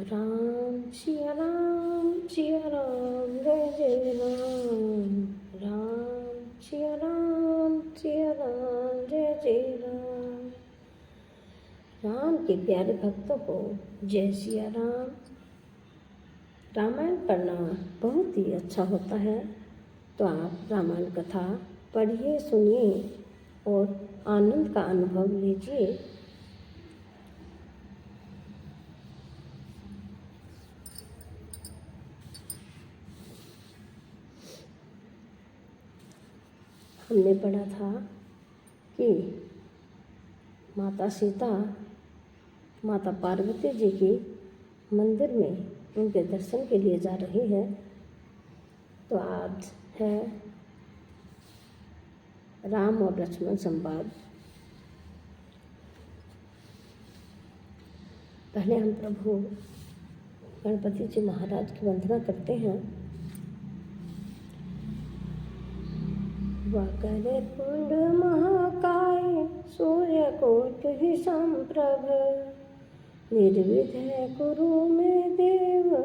राम सिया राम जय जय राम। राम सिया राम जय जय राम। राम के प्यारे भक्तों को जय सिया राम। रामायण पढ़ना बहुत ही अच्छा होता है, तो आप रामायण कथा पढ़िए, सुनिए और आनंद का अनुभव लीजिए। हमने पढ़ा था कि माता सीता माता पार्वती जी की मंदिर में उनके दर्शन के लिए जा रही हैं। तो आज है राम और लक्ष्मण संवाद। पहले हम प्रभु गणपति जी महाराज की वंदना करते हैं। वकर कुंड महाकाय सूर्यकोट ही संप्रभ, निर्विघ्न कुरु मे देव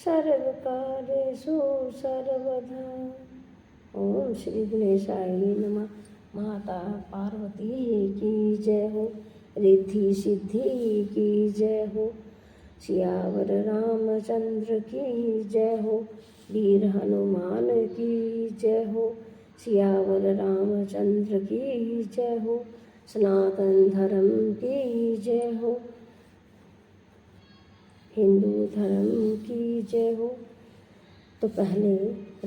सर्व कार्येषु सर्वदा। ओम श्री गणेशाय नमः। माता पार्वती की जय हो, रिद्धि सिद्धि की जय हो, सियावर रामचंद्र की जय हो, वीर हनुमान की जय हो, सियावर रामचंद्र की जय हो, सनातन धर्म की जय हो, हिंदू धर्म की जय हो। तो पहले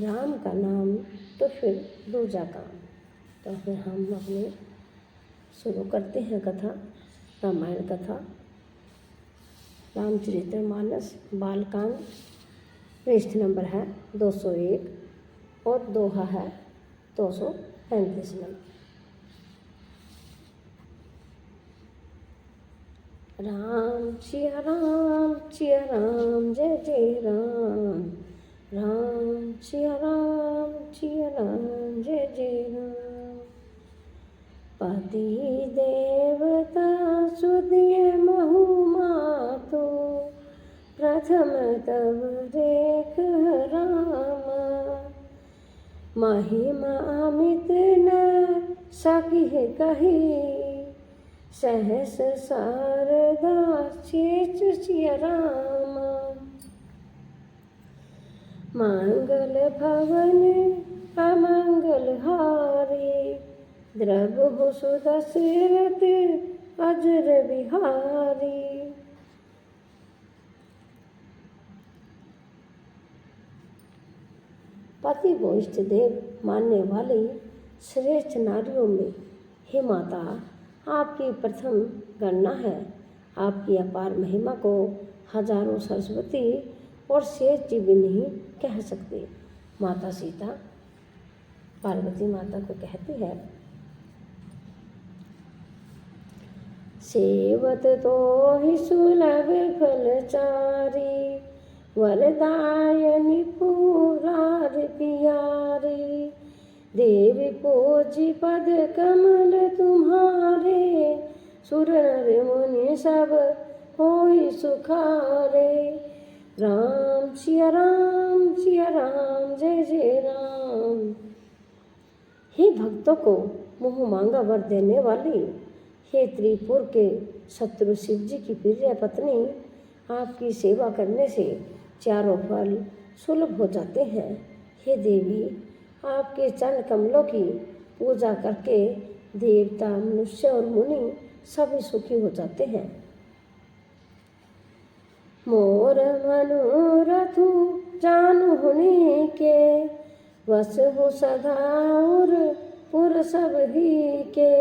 राम का नाम तो फिर दूजा काम। तो फिर हम अपने शुरू करते हैं कथा, रामायण कथा। रामचरितमानस बालकांड, पृष्ठ नंबर है 201 और दोहा है 235 नंबर। राम सिया राम जय जय राम। राम सिया राम जय जय राम। पति देवता सुदिय महु मातो, प्रथम तब देख रामा। महिमा अमित न सकिह कही, सहस शारदा शेष सिया रामा। मंगल भवन अमंगल हारी, द्रवहु सुदशरथ अजर बिहारी। पति को इष्ट देव मानने वाली श्रेष्ठ नारियों में हे माता, आपकी प्रथम गणना है। आपकी अपार महिमा को हजारों सरस्वती और शेष जी भी नहीं कह सकते। माता सीता पार्वती माता को कहती है, सेवत तो ही सुलभ फलचारी, वरदायनि पुरार पियारी। देवी पूजी पद कमल तुम्हारे, सुर नर मुनि सब होई सुखारे। राम सिया राम जय जय राम। हे भक्तों को मुँह मांगा वर देने वाली, हे त्रिपुर के शत्रु शिव जी की प्रिय पत्नी, आपकी सेवा करने से चारों फल सुलभ हो जाते हैं। हे देवी, आपके चरण कमलों की पूजा करके देवता मनुष्य और मुनि सभी सुखी हो जाते हैं। मोर मनोरथु जानुहुनी के, वस हो सदा और पुर सब ही के।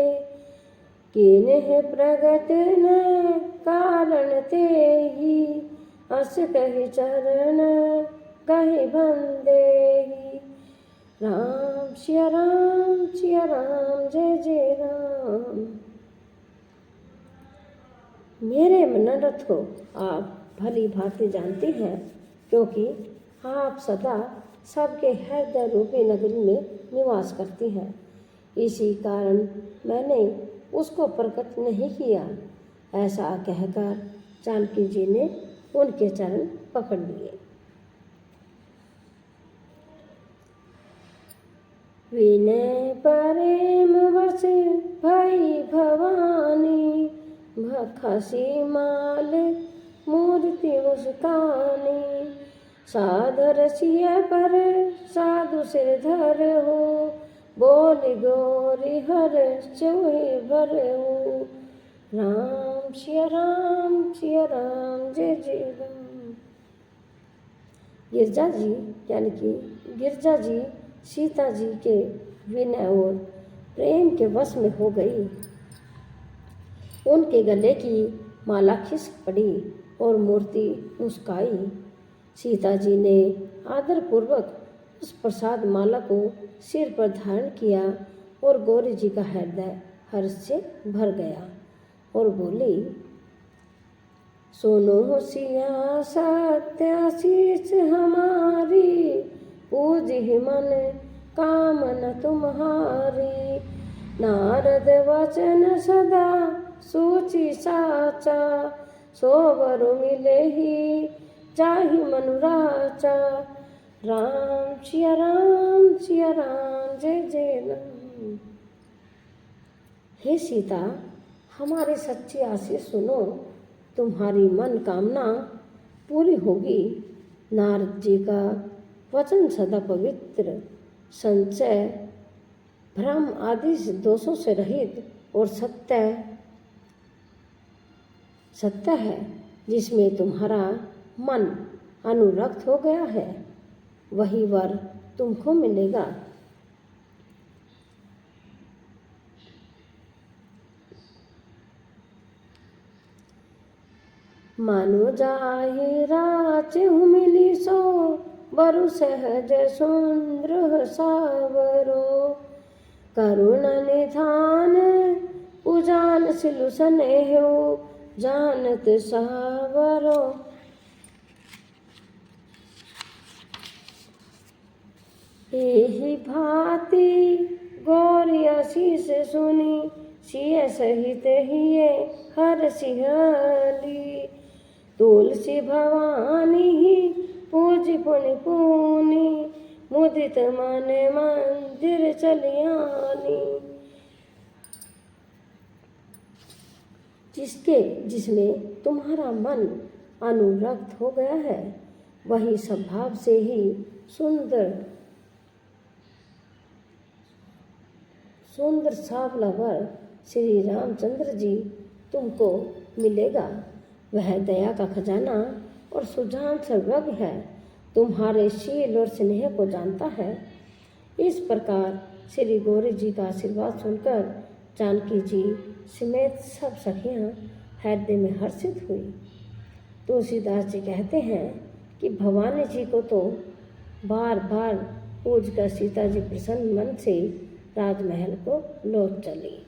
किन्ह प्रगट न कारण ते ही, अस कहि चरण कहि बंदे। राम सिया राम जय जय राम। मेरे मनोरथ को आप भली भांति जानती हैं, क्योंकि आप सदा सबके हृदय रूपी नगरी में निवास करती हैं। इसी कारण मैंने उसको प्रकट नहीं किया। ऐसा कहकर जानकी जी ने उनके चरण पकड़ लिए। विनय प्रेम वश भई भवानी, खसी माल मूर्ति मुस्कानी। सादर सिय पर साधु सिर धर हो, बोल गोरी हर चोहि भर हो। राम सिया राम जय जय राम। गिरजा जी यानी कि गिरजा जी सीता जी के विनय और प्रेम के वश में हो गई। उनके गले की माला खिसक पड़ी और मूर्ति मुस्काई। सीता जी ने आदरपूर्वक उस प्रसाद माला को सिर पर धारण किया और गौरी जी का हृदय हर्ष से भर गया और बोली, सुनो सिया सत्य शीष हमारी, पूजी मन कामना तुम्हारी। नारद वचन सदा सोची साचा, सोवर मिले ही जाहि मनुराचा। राम सिया राम जय जय राम। हे सीता, हमारी सच्ची आशीष सुनो, तुम्हारी मन कामना पूरी होगी। नारद जी का वचन सदा पवित्र, संचय, भ्रम आदि दोषों से रहित और सत्य है। जिसमें तुम्हारा मन अनुरक्त हो गया है, वही वर तुमको मिलेगा। मानो जाहि राचहु मिली सो, बरु सहज सुंदर सावरो। करुण निधान उजान सिलु सनेहो, जानत सावरो। एहि भांति गौरी आशीष सुनी, सिय सहित हिये हर सिहली। तुलसी भवानी ही पूज पुनि पुनि, मुदित मन मंदिर चलियानी। जिसमें तुम्हारा मन अनुरक्त हो गया है, वही स्वभाव से ही सुंदर सांवला वर श्री रामचंद्र जी तुमको मिलेगा। वह दया का खजाना और सुजान सर्वज्ञ है, तुम्हारे शील और स्नेह को जानता है। इस प्रकार श्री गौरी जी का आशीर्वाद सुनकर जानकी जी समेत सब सखियां हृदय में हर्षित हुई। तुलसीदास जी कहते हैं कि भवानी जी को तो बार बार पूज कर सीता जी प्रसन्न मन से राजमहल को लौट चली।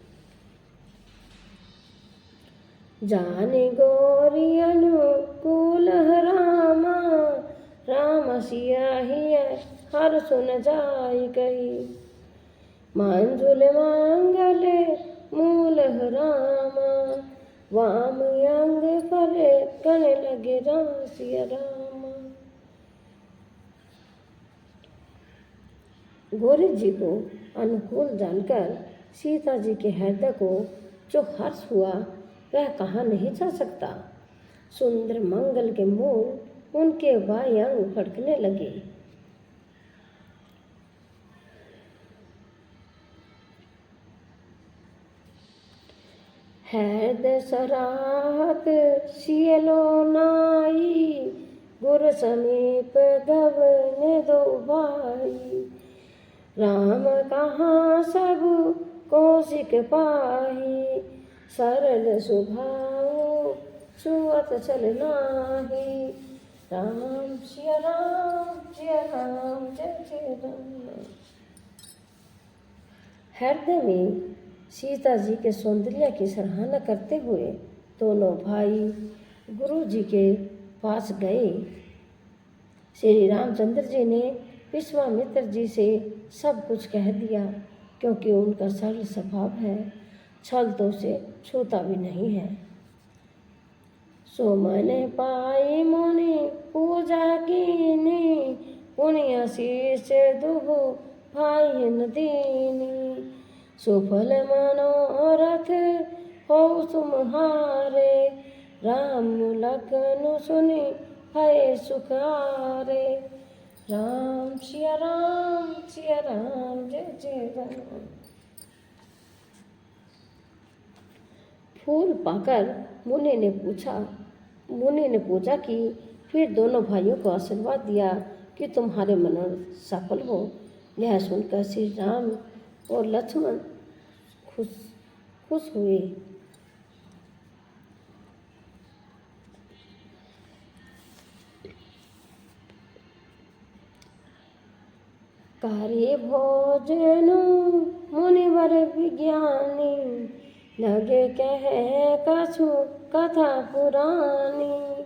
जाने गौरी अनुकूल रामा, राम सिया ही हर सुन जाई कही। मांजुल मांगल मूल रामा, वाम अंग पर कण लगे रासिया रामा। गौरी जी को अनुकूल जानकर सीता जी के हृदय को जो हर्ष हुआ वह कहा नहीं जा सकता। सुंदर मंगल के मूल उनके बाएं अंग फड़कने लगे। हृदय सराहत सियलो नाई, गुर समीप गवन दो भाई। राम कहाँ सब कौशिक पाही, सरल स्वभाव सुअत चल नाही। राम सिया राम जय जय राम। हृदय में सीता जी के सौंदर्य की सराहना करते हुए दोनों भाई गुरु जी के पास गए। श्री रामचंद्र जी ने विश्वामित्र जी से सब कुछ कह दिया, क्योंकि उनका सरल स्वभाव है, छल तो उसे छूता भी नहीं है। सो मन पाई मुनि पूजा कीनी, पुण्य शीश दुहु भाई न दीनी। सुफल मनोरथ हो तुम्हारे, राम लखन सुनि भय सुख आरे। राम सिया राम जय जय राम। फूल पाकर मुनि ने पूजा की। फिर दोनों भाइयों को आशीर्वाद दिया कि तुम्हारे मनोरथ सफल हो। यह सुनकर श्री राम और लक्ष्मण खुश हुए। कार्य भोजन मुनिवर विज्ञानी, लगे कहे कछु कथा पुरानी।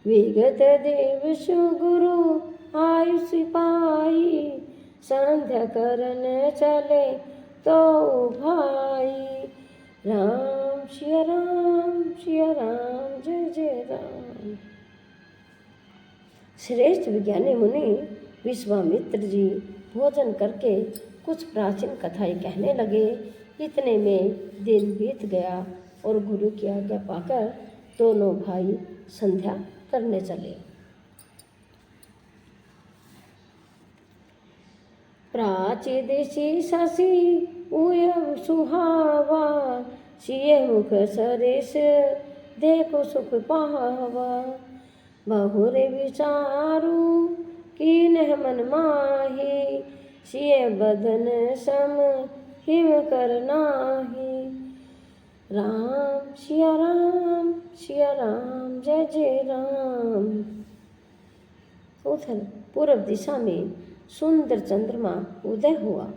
विगत दिवस गुरु आयुष पाई, संध्या करने चले तो भाई। राम सिया राम जय जय राम। श्रेष्ठ विज्ञानी मुनि विश्वामित्र जी भोजन करके कुछ प्राचीन कथाएं कहने लगे। इतने में दिन बीत गया और गुरु की आज्ञा पाकर दोनों भाई संध्या करने चले। प्राची दिशि शशि उयव सुहावा, सिय मुख सरिस देखो सुख पावा। बहुर विचारू कीन्ह मन माही, सिय बदन सम हिम कर नाही। राम सिया राम जय जय राम। उधर पूर्व दिशा में सुंदर चंद्रमा उदय हुआ।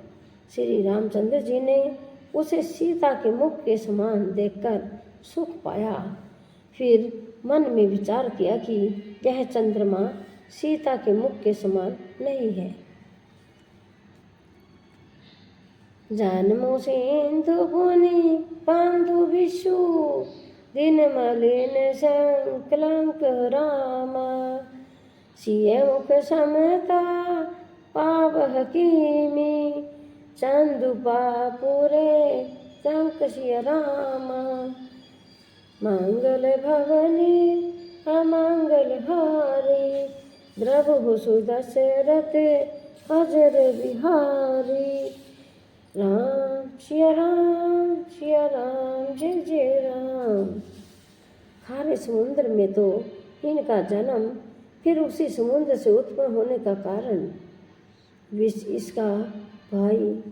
श्री रामचंद्र जी ने उसे सीता के मुख के समान देखकर सुख पाया। फिर मन में विचार किया कि यह चंद्रमा सीता के मुख के समान नहीं है। जन्मो सिंधु पुनि पांधु विषु, दिन मलिन संकलंक रामा। सिय मुख समता पावह कीमी, चंदु पापुरे संक सिय रामा। मंगल भवनी अमंगल हारी, द्रवहु सुदशरथ अजर बिहारी। राम सिया राम जय जय राम। खारे समुद्र में तो इनका जन्म, फिर उसी समुद्र से उत्पन्न होने का कारण इसका भाई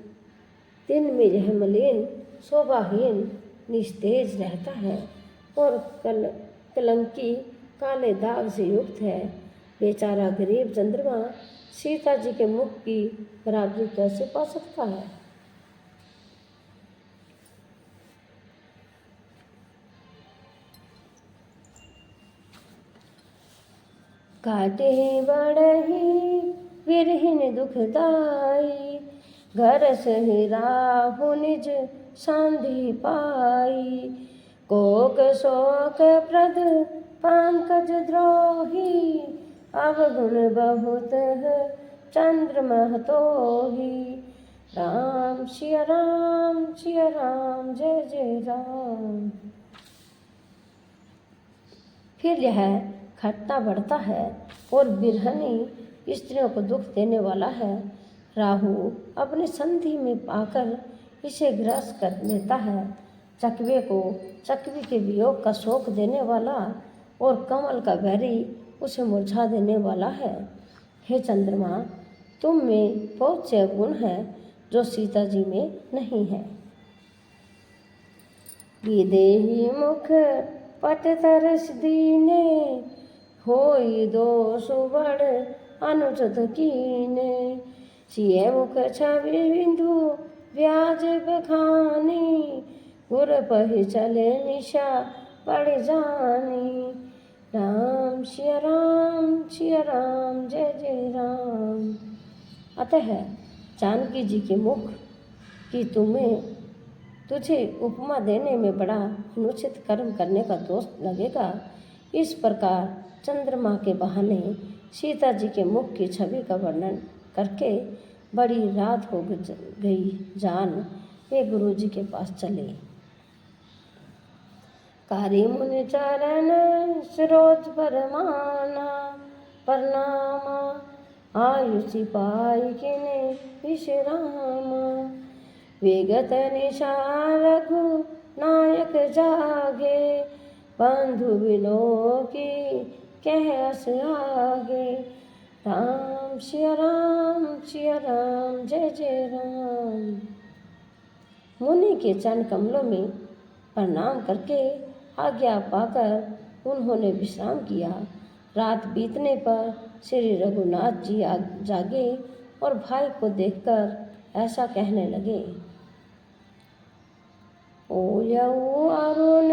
दिन में यह मलिन शोभाहीन निस्तेज रहता है और कलंकी काले दाग से युक्त है। बेचारा गरीब चंद्रमा सीता जी के मुख की बराबरी कैसे पा सकता है। काटे बड़ही विरहिन दुखदाई, घर सही राहु निज सांधि पाई। कोक शोक प्रद पंकज द्रोही, अवगुण बहुत चंद्रमा तोही। राम सिया राम जय जय राम। फिर यह खट्टा बढ़ता है और बिरहनी स्त्रियों को दुख देने वाला है। राहु अपनी संधि में पाकर इसे ग्रास कर लेता है। चकवे को चकवी के वियोग का शोक देने वाला और कमल का बैरी उसे मुरझा देने वाला है। हे चंद्रमा, तुम में बहुत से गुण हैं जो सीता जी में नहीं है। विदेही मुख पट तरस दीने, होई दोष बड़ अनुचित कीने। सिय मुख छवि बिंदु ब्याज बखानी, गुर पहि चले निशा पड़ जानी। राम सिया राम जय जय राम। अतः जानकी जी के मुख की तुझे उपमा देने में बड़ा अनुचित कर्म करने का दोष लगेगा, इस प्रकार चंद्रमा के बहाने सीता जी के मुख की छवि का वर्णन करके बड़ी रात हो गई जान वे गुरु जी के पास चले। कारी मुनि चरण सरोज परमाना प्रणामा आयुषि पाई किने विश्रामा। विगत निशान रघु नायक जागे बंधु बिलो की कह अस आगे। राम सिया राम जय जय राम। मुनि के चरण कमलों में प्रणाम करके आज्ञा पाकर उन्होंने विश्राम किया। रात बीतने पर श्री रघुनाथ जी जागे और भाई को देखकर ऐसा कहने लगे। ओ यऊ अरुण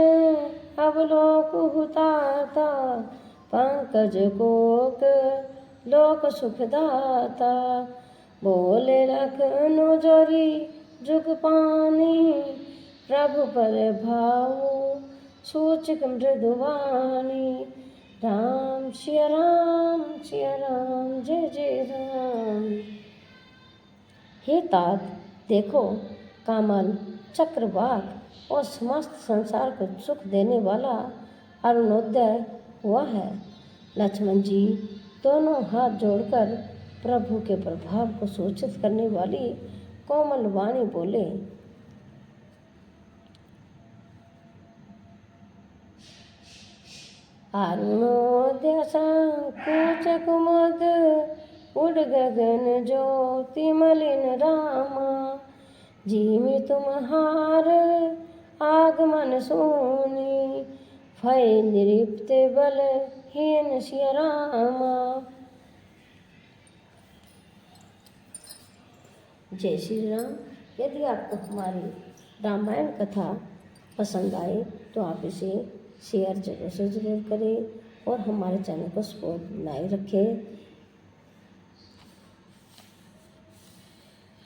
अवलोक हुताता पंकज कोक लोक सुखदाता। बोले लखनु जोरी जुग पानी प्रभु पर भाऊ सूचक मृदुवाणी। राम सिया राम जय जय राम। हे तात देखो, कामल चक्रवाक और समस्त संसार को सुख देने वाला अरुणोदय हुआ है। लक्ष्मण जी दोनों हाथ जोड़कर प्रभु के प्रभाव को सूचित करने वाली कोमल वाणी बोले। अरुणोदय संकुच कुमुद उड़ गगन ज्योति मलिन रामा। जिमि तुम्हार आगमन सोनी भय निरिप्त बलहीन सिया रामा। जय श्री राम। यदि आपको हमारी रामायण कथा पसंद आए तो आप इसे शेयर जरूर से जरूर करें और हमारे चैनल को सपोर्ट बनाए रखें।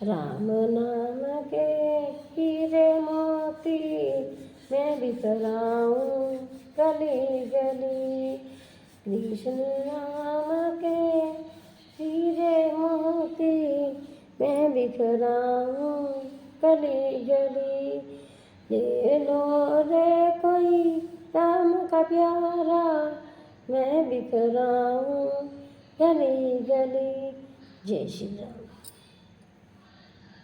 राम नाम के हीरे मोती मैं बिखराऊं गली गली। कृष्ण नाम के हीरे मोती मैं बिखराऊं गली गली। ले लो रे कोई राम का प्यारा मैं बिखराऊं गली गली। जय श्री राम।